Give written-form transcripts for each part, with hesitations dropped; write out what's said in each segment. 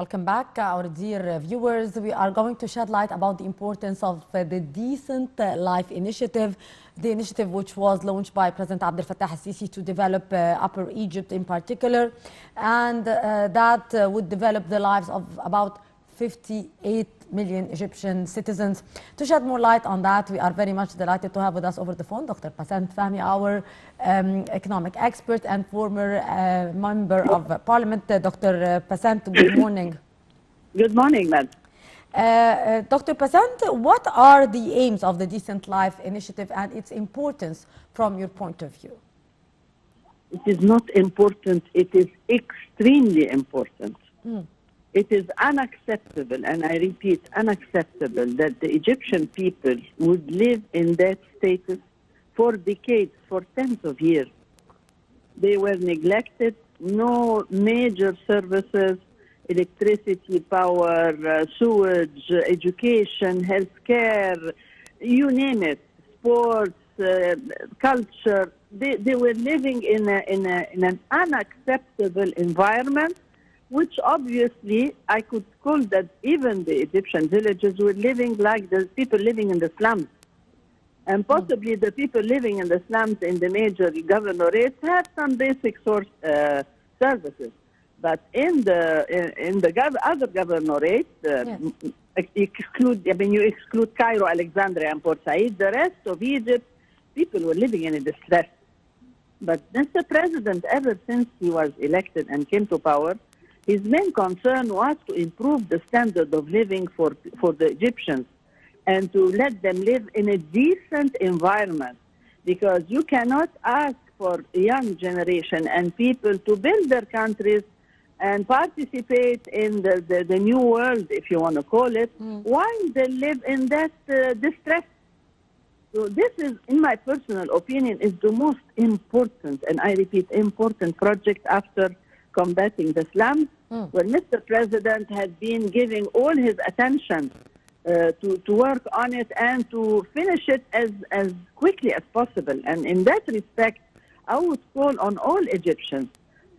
Welcome back, our dear viewers. We are going to shed light about the importance of the Decent Life Initiative, the initiative which was launched by President Abdel Fattah al-Sisi to develop Upper Egypt in particular, and that would develop the lives of about 58 million Egyptian citizens. To shed more light on that, we are very much delighted to have with us over the phone Dr. Pacinethe Fahmy, our economic expert and former member of Parliament. Dr. Pacinethe, good morning. Good morning, ma'am. Dr. Pacinethe, what are the aims of the Decent Life Initiative and its importance from your point of view? It is not important, it is extremely important. It is unacceptable, and I repeat, unacceptable, that the Egyptian people would live in that status for decades, for tens of years. They were neglected, no major services, electricity, power, sewage, education, healthcare, you name it, sports, culture. They were living in an unacceptable environment, which obviously I could call that even the Egyptian villages were living like the people living in the slums. And possibly the people living in the slums in the major governorates had some basic services. But in the other governorates, you exclude Cairo, Alexandria, and Port Said, the rest of Egypt, people were living in a distress. But Mr. President, ever since he was elected and came to power, his main concern was to improve the standard of living for the Egyptians and to let them live in a decent environment, because you cannot ask for a young generation and people to build their countries and participate in the new world, if you want to call it, while they live in that distress. So this is, in my personal opinion, is the most important, and I repeat, important project after combating the slums, where Mr. President has been giving all his attention to work on it and to finish it as quickly as possible. And in that respect, I would call on all Egyptians,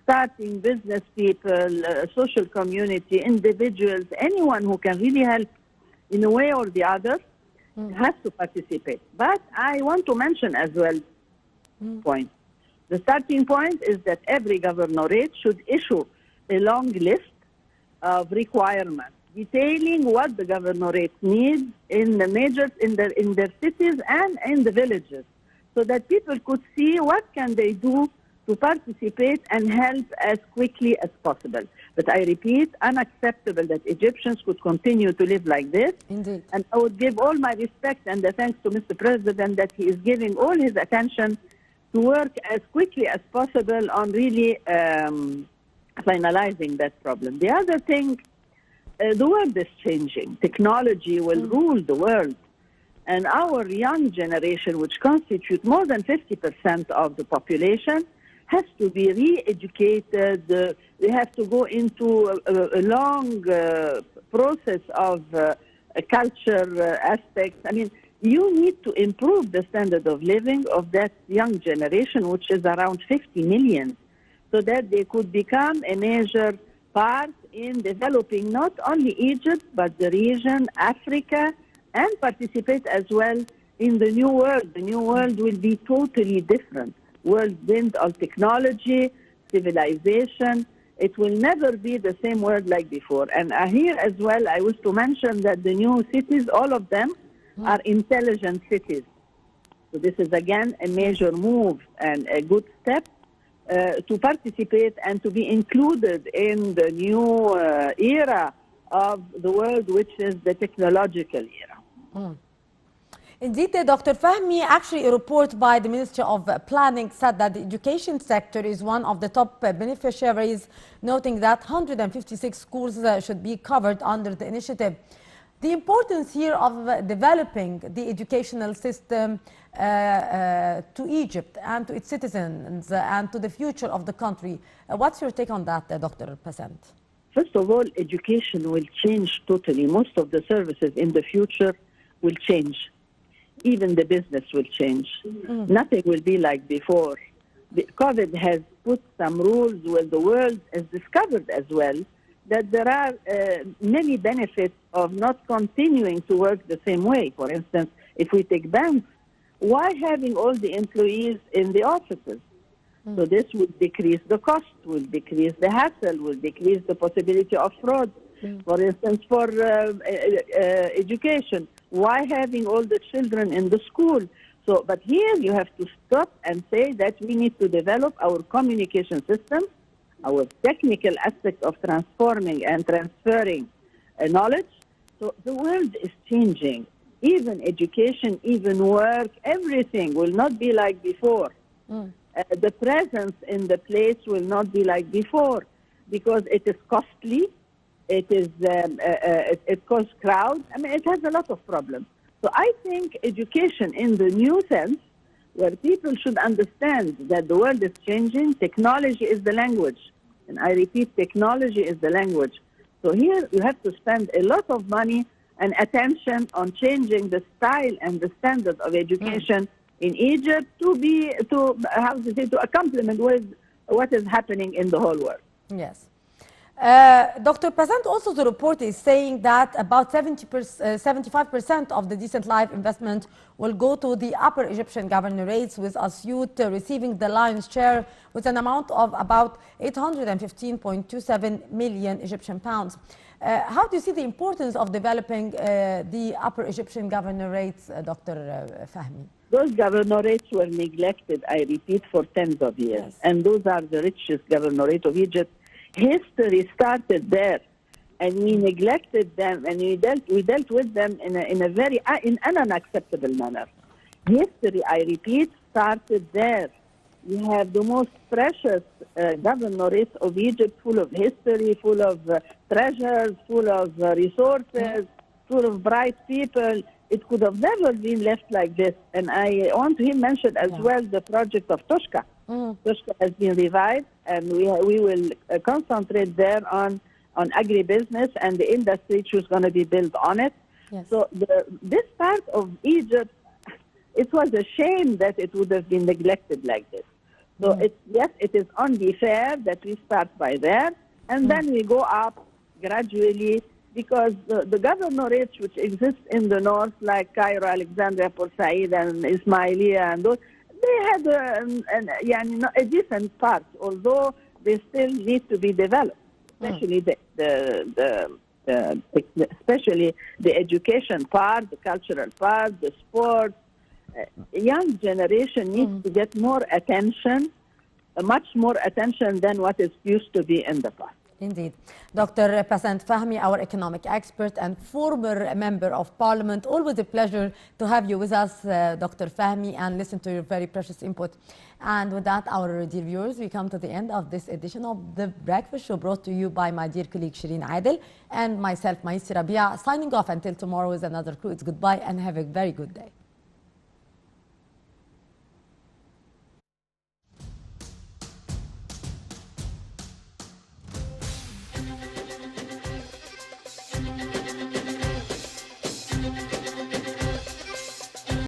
starting business people, social community, individuals, anyone who can really help in a way or the other, has to participate. But I want to mention as well point. The starting point is that every governorate should issue a long list of requirements detailing what the governorate needs in the major, in their cities and in the villages, so that people could see what can they do to participate and help as quickly as possible. But I repeat, unacceptable that Egyptians could continue to live like this. Indeed. And I would give all my respect and the thanks to Mr. President that he is giving all his attention to work as quickly as possible on really finalizing that problem. The other thing, the world is changing. Technology will rule the world. And our young generation, which constitutes more than 50% of the population, has to be re-educated. They have to go into a long process of culture aspects. I mean, you need to improve the standard of living of that young generation, which is around 50 million, so that they could become a major part in developing not only Egypt, but the region, Africa, and participate as well in the new world. The new world will be totally different. World built on technology, civilization. It will never be the same world like before. And here as well, I wish to mention that the new cities, all of them, are intelligent cities. So this is again a major move and a good step to participate and to be included in the new era of the world, which is the technological era. Indeed, Dr. Fahmy, actually a report by the Ministry of Planning said that the education sector is one of the top beneficiaries, noting that 156 schools should be covered under the initiative. The importance here of developing the educational system to Egypt and to its citizens and to the future of the country. What's your take on that, Dr. Pacinethe? First of all, education will change totally. Most of the services in the future will change. Even the business will change. Nothing will be like before. COVID has put some rules where the world has discovered as well that there are many benefits of not continuing to work the same way. For instance, if we take banks, why having all the employees in the offices? So this would decrease the cost, will decrease the hassle, will decrease the possibility of fraud. For instance, for education, why having all the children in the school? So, but here you have to stop and say that we need to develop our communication systems, our technical aspect of transforming and transferring knowledge. So the world is changing. Even education, even work, everything will not be like before. The presence in the place will not be like before because it is costly. It is it causes crowd. I mean, it has a lot of problems. So I think education in the new sense, where people should understand that the world is changing, technology is the language. And I repeat, technology is the language. So here you have to spend a lot of money and attention on changing the style and the standard of education in Egypt to a complement with what is happening in the whole world. Yes. Dr. Pacinethe, also the report is saying that about 75% of the decent life investment will go to the upper Egyptian governorates, with Asyut receiving the lion's share with an amount of about 815.27 million Egyptian pounds. How do you see the importance of developing the upper Egyptian governorates, Dr. Fahmy? Those governorates were neglected, I repeat, for tens of years. Yes. And those are the richest governorate of Egypt. History started there, and we neglected them, and we dealt with them in an unacceptable manner. History, I repeat, started there. We have the most precious governorate of Egypt, full of history, full of treasures, full of resources, full of bright people. It could have never been left like this. And I want to mention as well the project of Toshka. Toshka has been revived, and we will concentrate there on agribusiness and the industry which is going to be built on it. Yes. So this part of Egypt, it was a shame that it would have been neglected like this. So yes, it is only fair that we start by there, and then we go up gradually, because the governorates which exist in the north, like Cairo, Alexandria, Port Said, and Ismailia, and those, they had a decent part, although they still need to be developed, especially especially the education part, the cultural part, the sports. Young generation needs to get more attention, much more attention than what is used to be in the past. Indeed. Dr. Pacinethe Fahmy, our economic expert and former member of parliament. Always a pleasure to have you with us, Dr. Fahmy, and listen to your very precious input. And with that, our dear viewers, we come to the end of this edition of The Breakfast Show, brought to you by my dear colleague Shireen Adel and myself, Maïsi Rabia, signing off until tomorrow with another crew. It's goodbye and have a very good day.